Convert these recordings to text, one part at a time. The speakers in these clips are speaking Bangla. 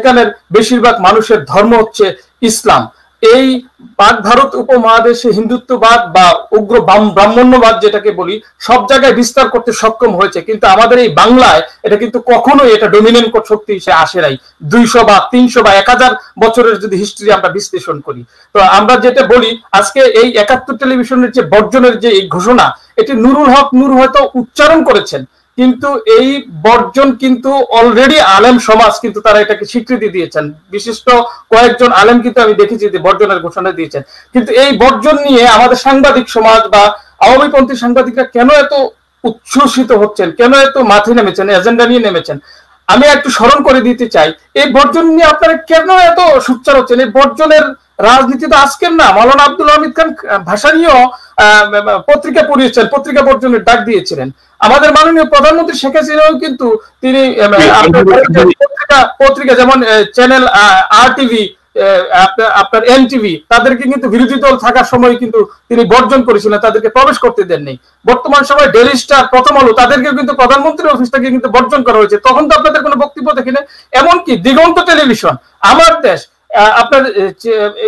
এখানের বেশিরভাগ মানুষের ধর্ম হচ্ছে ইসলাম। এই পাক ভারত উপমহাদেশে হিন্দুত্ববাদ বা উগ্র ব্রাহ্মণ্যবাদ যেটাকে বলি সব জায়গায় বিস্তার করতে সক্ষম হয়েছে, কিন্তু আমাদের এই বাংলায় এটা কিন্তু কখনোই এটা ডমিনেন্ট শক্তি হিসেবে আসে নাই। 200 বা 300 বা 1000 বছরের যদি হিস্ট্রি আমরা বিশ্লেষণ করি, তো আমরা যেটা বলি আজকে এই 71 টেলিভিশনের যে বর্জনের যে এই ঘোষণা, এটি নুরুল হক নূর হয়তো উচ্চারণ করেছেন, কিন্তু এই বর্জন কিন্তু অলরেডি আলেম সমাজ কিন্তু তারা এটাকে স্বীকৃতি দিয়েছেন। বিশিষ্ট কয়েকজন আলেম কিন্তু আমি দেখেছি যে বর্জনের ঘোষণা দিয়েছেন। কিন্তু এই বর্জন নিয়ে আমাদের সাংবাদিক সমাজ বা আওয়ামীপন্থী সাংবাদিকরা কেন এত উচ্ছ্বসিত হচ্ছেন, কেন এত মাঠে নেমেছেন, এজেন্ডা নিয়ে নেমেছেন? আমি একটু স্মরণ করে দিতে চাই, এই বর্জন নিয়ে আপনারা কেন এত সোচ্চার হচ্ছেন? এই বর্জনের রাজনীতি তো আজকের না। মাওলানা আব্দুল হামিদ খান ভাষা নিয়েও পত্রিকা পড়িয়েছেন, পত্রিকা বর্জনের ডাক দিয়েছিলেন। আমাদের মাননীয় প্রধানমন্ত্রী শেখ হাসিনাও কিন্তু তিনি পত্রিকা যেমন চ্যানেল আর টিভি, আপনার এনটিভি, তাদেরকে কিন্তু বিরোধী দল থাকার সময় কিন্তু তিনি বর্জন করেছিলেন, তাদেরকে প্রবেশ করতে দেননি। বর্তমান সময় ডেইলি স্টার, প্রথম আলো, তাদেরকে কিন্তু প্রধানমন্ত্রীর অফিস থেকে কিন্তু বর্জন করা হয়েছে। তখন তো আপনাদের কোনো বক্তব্য দেখিনি। এমনকি দিগন্ত টেলিভিশন, আমার দেশ, আপনার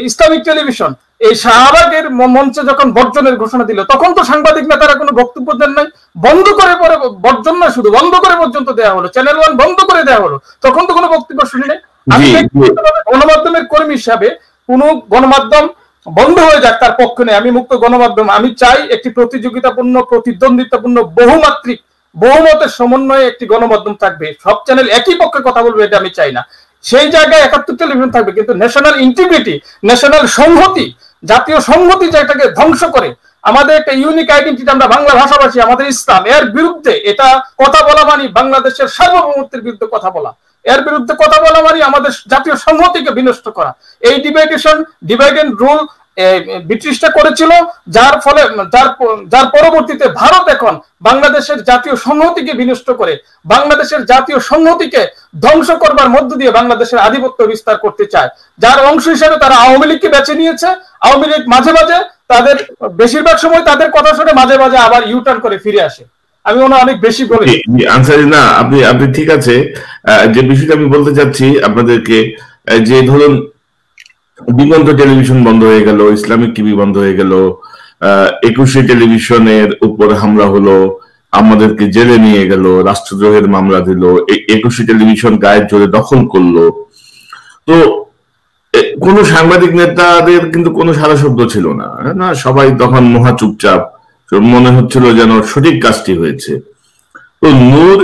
ইসলামিক টেলিভিশন, এই শাহবাগের মঞ্চে যখন বর্জনের ঘোষণা দিল তখন তো সাংবাদিক নেতারা কোনো বক্তব্য দেন নাই। বন্ধ করে পরে বর্জন না, শুধু বন্ধ করে পর্যন্ত দেওয়া হলো, চ্যানেল 1 বন্ধ করে দেওয়া হলো, তখন তো কোনো বক্তব্য শুনি নাই। আমি গণমাধ্যমের কর্মী হিসাবে কোন গণমাধ্যম বন্ধ হয়ে যাক তার পক্ষে নেই। আমি মুক্ত গণমাধ্যম, আমি চাই একটি প্রতিযোগিতাপূর্ণ, প্রতিদ্বন্দ্বিতাপূর্ণ, বহুমাত্রিক, বহুমতের সমন্বয়ে একটি গণমাধ্যম থাকবে। সব চ্যানেল একই পক্ষে কথা বলবে এটা আমি চাই না। সেই জায়গায় 71 টেলিভিশন থাকবে, কিন্তু ন্যাশনাল ইন্টিগ্রিটি, ন্যাশনাল সংহতি, জাতীয় সংহতি যেটাকে ধ্বংস করে, আমাদের একটা ইউনিক আইডেন্টিটি, আমরা বাংলা ভাষাভাষী, আমাদের ইসলাম, এর বিরুদ্ধে এটা কথা বলা মানে বাংলাদেশের সার্বভৌমত্বের বিরুদ্ধে কথা বলা, এর বিরুদ্ধে কথা বলা মানে আমাদের জাতীয় সংহতিকে বিনষ্ট করা। এই ডিভাইড এন্ড রুল ব্রিটিশরা করেছিল, যার ফলে যার পরবর্তীতে ভারত এখন বাংলাদেশের জাতীয় সংহতিকে বিনষ্ট করে, বাংলাদেশের জাতীয় সংহতিকে ধ্বংস করবার মধ্য দিয়ে বাংলাদেশের আধিপত্য বিস্তার করতে চায়। যার অংশ হিসেবে তারা আওয়ামী লীগকে বেছে নিয়েছে। আওয়ামী লীগ মাঝে মাঝে তাদের, বেশিরভাগ সময় তাদের কথা শুনে মাঝে মাঝে আবার ইউটার্ন করে ফিরে আসে। আমি অনেক বেশি বলি আনসারি না, আপনি ঠিক আছে। যে বিষয়টা আমি বলতে চাচ্ছি আপনাদেরকে, যে ধরুন দিগন্ত টেলিভিশন বন্ধ হয়ে গেল, ইসলামিক টিভি বন্ধ হয়ে গেল, 21 টেলিভিশনের উপর হামলা হলো, আমাদেরকে জেলে নিয়ে গেল, রাষ্ট্রদ্রোহের মামলা দিল, 21 টেলিভিশন গায়ের জোরে দখল করলো, তো কোন সাংবাদিক নেতাদের কিন্তু কোনো সারা শব্দ ছিল না, না, সবাই তখন মহা চুপচাপ, মনে হচ্ছিল যেন সঠিক কাজটি হয়েছে। তো নূর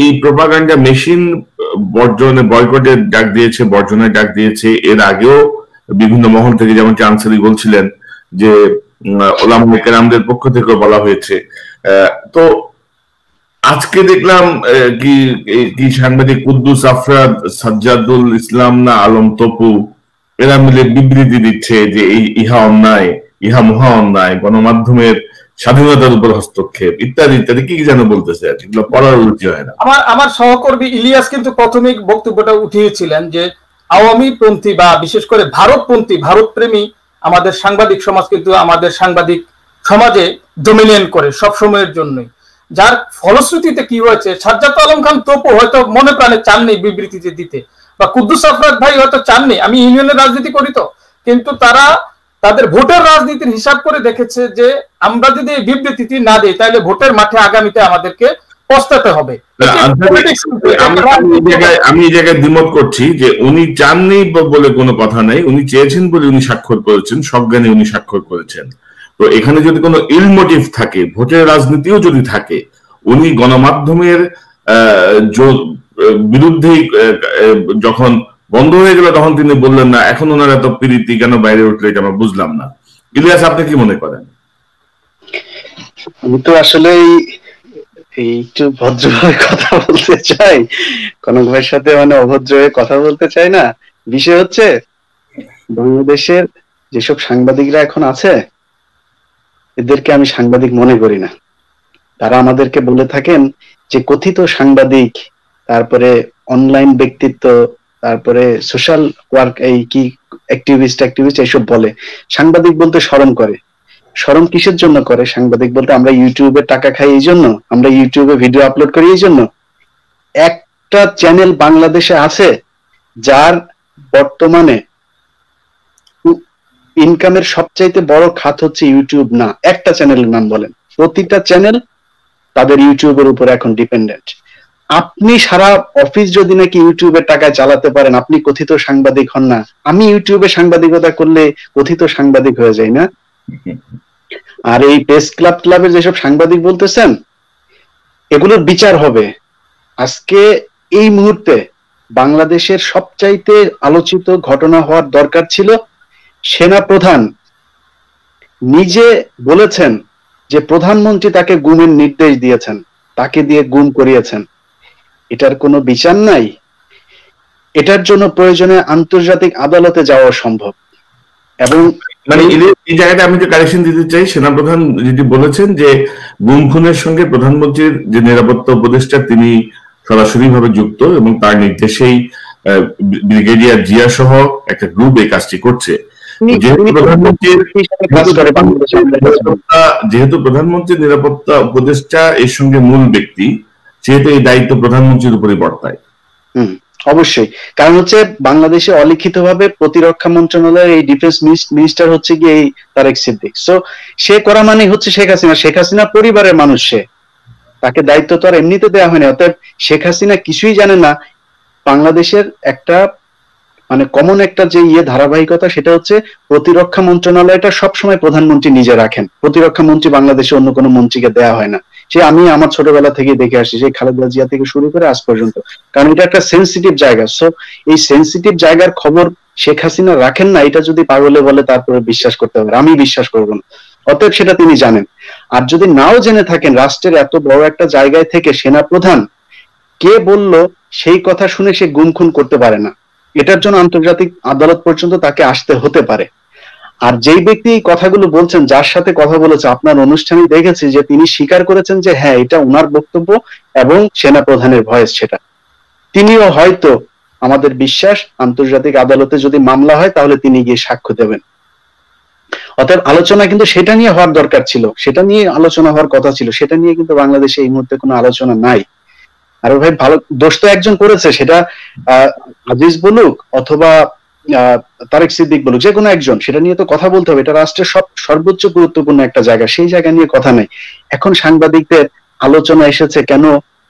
এই প্রোপাগান্ডা মেশিন বয়কটের ডাক দিয়েছে, বর্জনের ডাক দিয়েছে। এর আগেও বিভিন্ন মহল থেকে, যেমনটি আনসারি বলছিলেন, যে ওলামায়ে কেরামদের পক্ষ থেকে বলা হয়েছে। তো আজকে দেখলাম কি সাংবাদিক কুদ্দুস আফরাদ, সাজ্জাদুল ইসলাম না আলম তপু, এরা মিলে বিবৃতি দিচ্ছে যে ইহা অন্যায়, ইহা মহা অন্যায়, গণমাধ্যমের স্বাধীনতার উপর হস্তক্ষেপ, ইত্যাদি ইত্যাদি, কি যেন বলতেছে, এগুলো পড়ার রুচি হয় না। আমার সহকর্মী ইলিয়াস কিন্তু প্রথমেই বক্তব্যটা উঠিয়েছিলেন যে আওয়ামী পন্থী বা বিশেষ করে ভারতপন্থী, ভারতপ্রেমী আমাদের সাংবাদিক সমাজ কিন্তু আমাদের সাংবাদিক সমাজে ডমিনেন্ট করে সব সময়ের জন্যই। যার ফলশ্রুতিতে কি হয়েছে, সাজ্জাদ আলম খান তপু হয়তো মনে প্রাণে চাননি বিবৃতিতে দিতে, বা কুদ্দুস আফরাদ ভাই হয়তো চাননি, আমি ইউনিয়নের রাজনীতি করি তো, কিন্তু তারা তাদের ভোটের রাজনীতির হিসাব করে দেখেছে যে আমরা যদি এই বিবৃতিটি না দিই তাহলে ভোটের মাঠে আগামীতে আমাদেরকে পস্তাতে হবে। আমি এই জায়গায় দ্বিমত করছি যে উনি চাননি বলে কোনো কথা নাই, উনি চেয়েছেন বলে উনি স্বাক্ষর করেছেন, সজ্ঞানে উনি স্বাক্ষর করেছেন। তো এখানে যদি কোনো ইল মোটিভ থাকে, ভোটের রাজনীতিও যদি থাকে, উনি গণমাধ্যমের বিরুদ্ধেই যখন বন্ধ হয়ে গেল তখন তিনি বললেন না, এখন ওনার এত প্রীতি কেন বাইরে উঠলে এটা আমরা বুঝলাম না। ইলিয়াস, আপনি কি মনে করেন? আমি তো আসলে একটু ভদ্রভাবে কথা বলতে চাই, কনক ভাইয়ের সাথে অভদ্র হয়ে কথা বলতে চাই না। বিষয় হচ্ছে বাংলাদেশের যেসব সাংবাদিকরা এখন আছে এদেরকে আমি সাংবাদিক মনে করি না। তারা আমাদেরকে বলে থাকেন যে কথিত সাংবাদিক, তারপরে অনলাইন ব্যক্তিত্ব, তারপরে সোশ্যাল ওয়ার্ক, এই কি অ্যাক্টিভিস্ট এইসব বলে। সাংবাদিক বলতে শরম করে। শরম কিসের জন্য করে? সাংবাদিক বলতে আমরা ইউটিউবে টাকা খাই এই জন্য, আমরা ইউটিউবে ভিডিও আপলোড করি এই জন্য। একটা চ্যানেল বাংলাদেশে আছে যার বর্তমানে ইনকামের সবচাইতে বড় খাত হচ্ছে ইউটিউব না, একটা চ্যানেলের নাম বলেন, প্রতিটা চ্যানেল তাদের ইউটিউবের উপর এখন ডিপেন্ডেন্ট। আপনি সারা অফিস যদি নাকি ইউটিউবের টাকায় চালাতে পারেন, আপনি কথিত সাংবাদিক হন না? আমি ইউটিউবে সাংবাদিকতা করলে কথিত সাংবাদিক হয়ে যাই না? আর এই প্রেস ক্লাবের যেসব সাংবাদিক বলতেছেন, এগুলোর বিচার হবে। আজকে এই মুহূর্তে বাংলাদেশের সবচাইতে আলোচিত ঘটনা হওয়ার দরকার ছিল, সেনা প্রধান নিজে বলেছেন যে প্রধানমন্ত্রী তাকে গুমের নির্দেশ দিয়েছেন, তাকে দিয়ে গুম করিয়েছেন। এটার কোনো বিচার নাই? এটার জন্য প্রয়োজনে আন্তর্জাতিক আদালতে যাওয়া সম্ভব। এবং মানে এই জায়গাটা আমি যে কারেকশন দিতে চাই, সেনাপ্রধান যেটি বলেছেন যে গুম খুনের সঙ্গে প্রধানমন্ত্রীর যে নিরাপত্তা উপদেষ্টা তিনি সরাসরি ভাবে যুক্ত এবং তার নির্দেশেই ব্রিগেডিয়ার জিয়া সহ একটা গ্রুপ এই কাজটি করছে। যেহেতু প্রধানমন্ত্রীর নিরাপত্তা উপদেষ্টা এর সঙ্গে মূল ব্যক্তি, সেহেতু এই দায়িত্ব প্রধানমন্ত্রীর উপরই বর্তায়। অবশ্যই, কারণ হচ্ছে বাংলাদেশে অলিখিত ভাবে প্রতিরক্ষা মন্ত্রণালয়ের এই ডিফেন্স মিনিস্টার হচ্ছে কি এই তারেক সিদ্দিক। সো সে করা মানে হচ্ছে শেখ হাসিনা পরিবারের মানুষ, সে তাকে দায়িত্ব তো আর এমনিতে দেওয়া হয়নি। অতএব শেখ হাসিনা কিছুই জানে না। বাংলাদেশের একটা মানে কমন একটা যে ধারাবাহিকতা, সেটা হচ্ছে প্রতিরক্ষা মন্ত্রণালয়টা সবসময় প্রধানমন্ত্রী নিজে রাখেন। প্রতিরক্ষা মন্ত্রী বাংলাদেশে অন্য কোনো মন্ত্রীকে দেওয়া হয় না। সে আমি আমার ছোটবেলা থেকে দেখে আসছি, সেই খালেদা জিয়া থেকে শুরু করে আজ পর্যন্ত, কারণ এটা একটা সেন্সিটিভ জায়গা। সো এই সেন্সিটিভ জায়গার খবর শেখ হাসিনা রাখেন না, এটা যদি পাগলে বলে তারপরে বিশ্বাস করতে হবে, আমি বিশ্বাস করবো না। অতএব সেটা তিনি জানেন। আর যদি নাও জেনে থাকেন, রাষ্ট্রের এত বড় একটা জায়গায় থেকে সেনা প্রধান কে বলল সেই কথা শুনে সে গুম খুন করতে পারে না। এটার জন্য আন্তর্জাতিক আদালত পর্যন্ত তাকে আসতে হতে পারে। আর যেই ব্যক্তি এই কথাগুলো বলছেন, যার সাথে কথা বলেছে, আপনার অনুষ্ঠানে দেখেছি যে তিনি স্বীকার করেছেন যে হ্যাঁ এটা ওনার বক্তব্য এবং সেনা প্রধানের ভয়েস সেটা। তিনিও হয়তো, আমাদের বিশ্বাস, আন্তর্জাতিক আদালতে যদি মামলা হয় তাহলে তিনি গিয়ে সাক্ষ্য দেবেন। অতএব আলোচনা কিন্তু সেটা নিয়ে হওয়ার দরকার ছিল, সেটা নিয়ে আলোচনা হওয়ার কথা ছিল, সেটা নিয়ে কিন্তু বাংলাদেশে এই মুহূর্তে কোনো আলোচনা নাই। আর ভাই ভালো দোষ তো একজন করেছে, সেটা আজিজ বলুক অথবা তারেক সিদ্দিক বলুক, যে কোনো একজন, সেটা নিয়ে তো কথা বলতে হবে। এটা রাষ্ট্রের সর্বোচ্চ গুরুত্বপূর্ণ একটা জায়গা, সেই জায়গা নিয়ে কথা নাই। এখন সাংবাদিকদের আলোচনা এসেছে কেন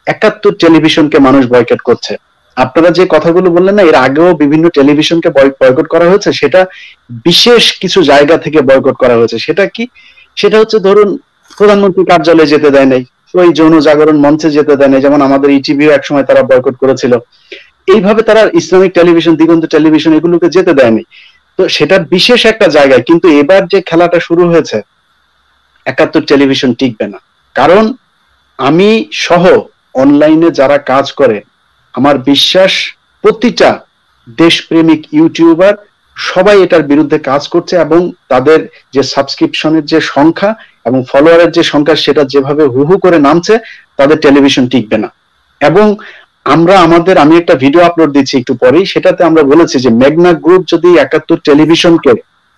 ৭১ টেলিভিশনকে মানুষ বয়কট করছে। আপনারা যে কথাগুলো বললেন না, এর আগেও বিভিন্ন টেলিভিশনকে বয়কট করা হয়েছে, সেটা বিশেষ কিছু জায়গা থেকে বয়কট করা হয়েছে। সেটা কি? সেটা হচ্ছে ধরুন প্রধানমন্ত্রী কার্যালয়ে যেতে দেয় নাই, ওই যৌন জাগরণ মঞ্চে যেতে দেয় নাই, যেমন আমাদের ইটিভিও একসময় তারা বয়কট করেছিল। এইভাবে তারা ইসলামিক টেলিভিশন, দিগন্ত টেলিভিশন এগুলোকে যেতে দেয়নি। তো সেটা বিশেষ একটা জায়গায়। কিন্তু এবার যে খেলাটা শুরু হয়েছে, ৭১ টেলিভিশন টিকবে না। কারণ আমি সহ অনলাইনে যারা কাজ করে, আমার বিশ্বাস প্রতিটা দেশপ্রেমিক ইউটিউবার সবাই এটার বিরুদ্ধে কাজ করছে, এবং তাদের যে সাবস্ক্রিপশনের যে সংখ্যা এবং ফলোয়ারের যে সংখ্যা, সেটা যেভাবে হু করে নামছে, তাদের টেলিভিশন টিকবে না। এবং আমি একটা ভিডিও আপলোড দিচ্ছি একটু পরেই, সেটাতে আমরা বলেছি যে মেঘনা গ্রুপ যদি ৭১ টেলিভিশনকে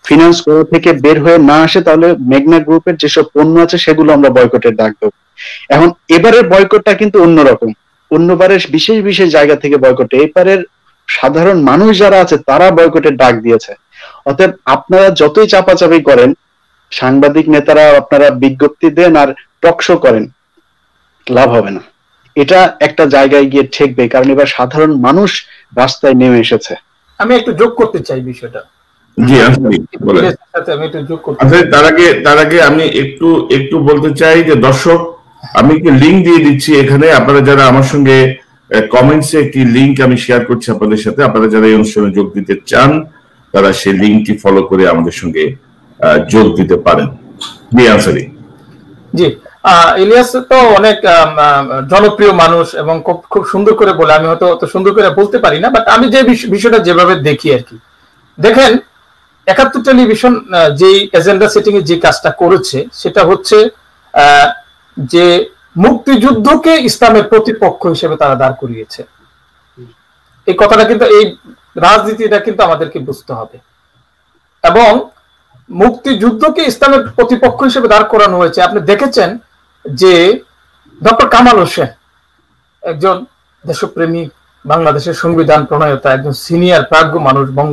ফিনান্স করা থেকে বের হয়ে না আসে, তাহলে মেঘনা গ্রুপের যেসব পণ্য আছে সেগুলো আমরা বয়কটের ডাক দেব। এখন এবারের বয়কটটা কিন্তু অন্যরকম, অন্যবারের বিশেষ বিশেষ জায়গা থেকে বয়কট, এবারের সাধারণ মানুষ যারা আছে তারা বয়কটের ডাক দিয়েছে। অতএব আপনারা যতই চাপাচাপি করেন, সাংবাদিক নেতারা আপনারা বিজ্ঞপ্তি দেন আর টকশো করেন, লাভ হবে না। এটা একটা জায়গায় গিয়ে ঠেকবে, কারণ এবার সাধারণ মানুষ রাস্তায় নেমে এসেছে। আমি একটু যোগ করতে চাই বিষয়টা। জি বলেন। তার আগে আমি একটু বলতে চাই যে দর্শক, আমি একটি লিঙ্ক দিয়ে দিচ্ছি এখানে, আপনারা যারা আমার সঙ্গে কমেন্টসে একটি লিঙ্ক আমি শেয়ার করছি আপনাদের সাথে, আপনারা যারা এই অনুষ্ঠানে যোগ দিতে চান তারা সেই লিঙ্কটি ফলো করে আমাদের সঙ্গে যোগ দিতে পারেন। জি আনসারি। জি, ইলিয়াস তো অনেক জনপ্রিয় মানুষ এবং খুব সুন্দর করে বলে, আমি হয়তো অত সুন্দর করে বলতে পারি না, বাট আমি যে বিষয়টা যেভাবে দেখি আর কি, দেখেন ৭১ টেলিভিশন যে এজেন্ডা সেটিং এর যে কাজটা করেছে, সেটা হচ্ছে যে মুক্তিযুদ্ধকে ইসলামের প্রতিপক্ষ হিসেবে তারা দাঁড় করিয়েছে। এই কথাটা কিন্তু, এই রাজনীতিটা কিন্তু আমাদেরকে বুঝতে হবে। এবং মুক্তিযুদ্ধকে ইসলামের প্রতিপক্ষ হিসেবে দাঁড় করানো হয়েছে। আপনি দেখেছেন যে ডক্টর কামাল হোসেন একজন দেশপ্রেমিক বাংলাদেশের সংবিধান প্রণয়তা একজন সিনিয়র প্রাজ্ঞ মানুষ, বঙ্গ